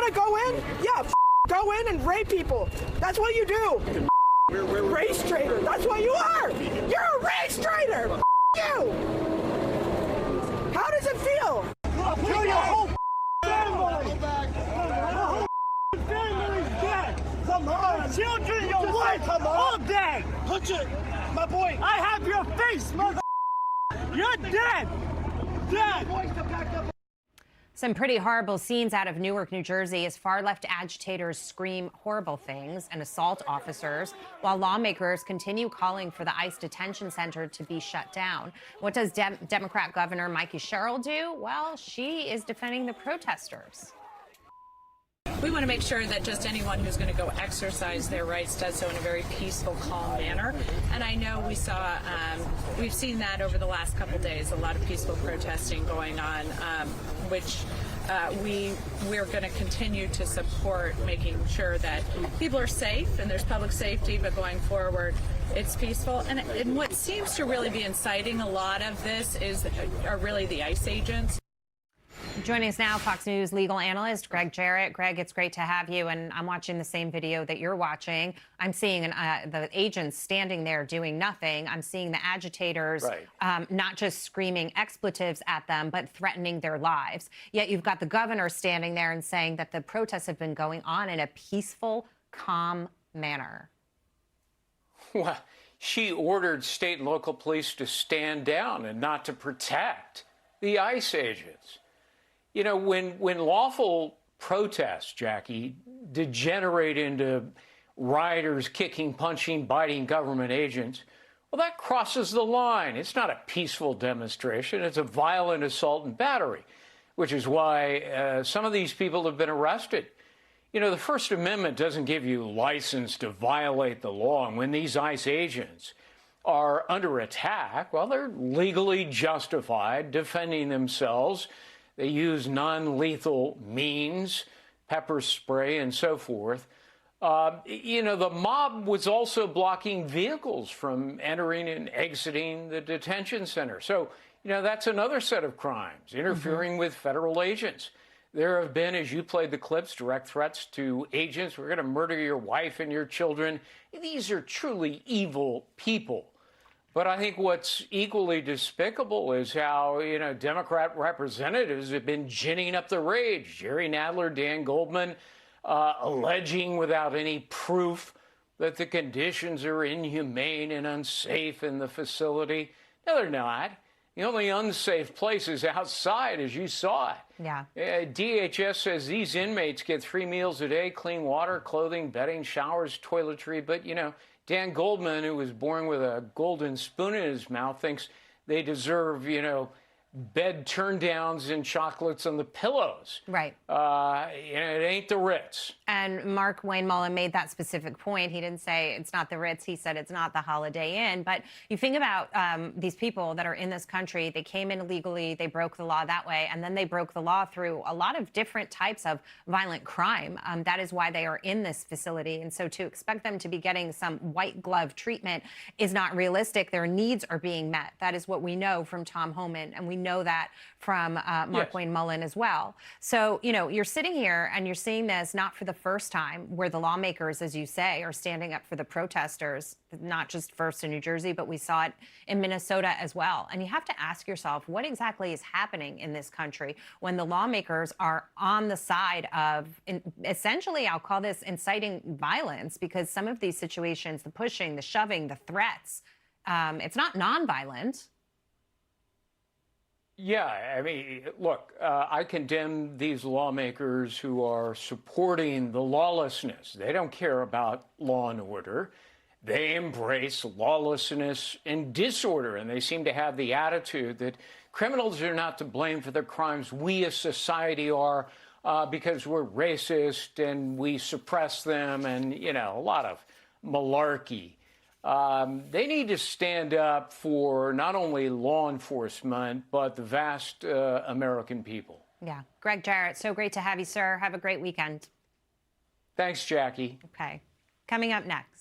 want to go in? Yeah, go in and rape people. That's what you do. Race traitor. That's what you are. You're a race traitor. You. How does it feel? I'll kill your whole family. Your whole family's dead. Come on. Children, your wife, all dead. Punch it, my boy. I have your face, mother. You're dead. Dead. Some pretty horrible scenes out of Newark, New Jersey, as far-left agitators scream horrible things and assault officers, while lawmakers continue calling for the ICE detention center to be shut down. What does Democrat Governor Mikey Sherrill do? Well, she is defending the protesters. We want to make sure that just anyone who's going to go exercise their rights does so in a very peaceful, calm manner. And I know we've seen that over the last couple days, a lot of peaceful protesting going on, which we're going to continue to support, making sure that people are safe and there's public safety, but going forward, it's peaceful. And what seems to really be inciting a lot of this are really the ICE agents. Joining us now, Fox News legal analyst Gregg Jarrett. Greg, it's great to have you, and I'm watching the same video that you're watching. I'm seeing the agents standing there doing nothing. I'm seeing the agitators not just screaming expletives at them, but threatening their lives. Yet you've got the governor standing there and saying that the protests have been going on in a peaceful, calm manner. Well, she ordered state and local police to stand down and not to protect the ICE agents. You know, when lawful protests, Jackie, degenerate into rioters kicking, punching, biting government agents, well, that crosses the line. It's not a peaceful demonstration. It's a violent assault and battery, which is why some of these people have been arrested. You know, the First Amendment doesn't give you license to violate the law. And when these ICE agents are under attack, well, they're legally justified defending themselves. They use non-lethal means, pepper spray and so forth. You know, the mob was also blocking vehicles from entering and exiting the detention center. So, you know, that's another set of crimes, interfering with federal agents. There have been, as you played the clips, direct threats to agents. We're going to murder your wife and your children. These are truly evil people. But I think what's equally despicable is how, you know, Democrat representatives have been ginning up the rage. Jerry Nadler, Dan Goldman, alleging without any proof that the conditions are inhumane and unsafe in the facility. No, they're not. The only unsafe place is outside, as you saw it. Yeah. DHS says these inmates get 3 meals a day, clean water, clothing, bedding, showers, toiletry. But, you know, Dan Goldman, who was born with a golden spoon in his mouth, thinks they deserve, you know, bed turn-downs and chocolates on the pillows. Right. You know, it ain't the Ritz. And Mark Wayne Mullen made that specific point. He didn't say it's not the Ritz. He said it's not the Holiday Inn. But you think about these people that are in this country. They came in illegally. They broke the law that way. And then they broke the law through a lot of different types of violent crime. That is why they are in this facility. And so to expect them to be getting some white glove treatment is not realistic. Their needs are being met. That is what we know from Tom Homan. And we know that from Mark Wayne Mullen as well. So, you know, you're sitting here and you're seeing this not for the first time, where the lawmakers, as you say, are standing up for the protesters, not just first in New Jersey, but we saw it in Minnesota as well. And you have to ask yourself, what exactly is happening in this country when the lawmakers are on the side of, essentially, I'll call this inciting violence, because some of these situations, the pushing, the shoving, the threats, it's not nonviolent. Yeah, I mean, look, I condemn these lawmakers who are supporting the lawlessness. They don't care about law and order. They embrace lawlessness and disorder, and they seem to have the attitude that criminals are not to blame for their crimes. We as society are, because we're racist and we suppress them, and, you know, a lot of malarkey. They need to stand up for not only law enforcement, but the vast American people. Yeah. Gregg Jarrett, so great to have you, sir. Have a great weekend. Thanks, Jackie. Okay. Coming up next.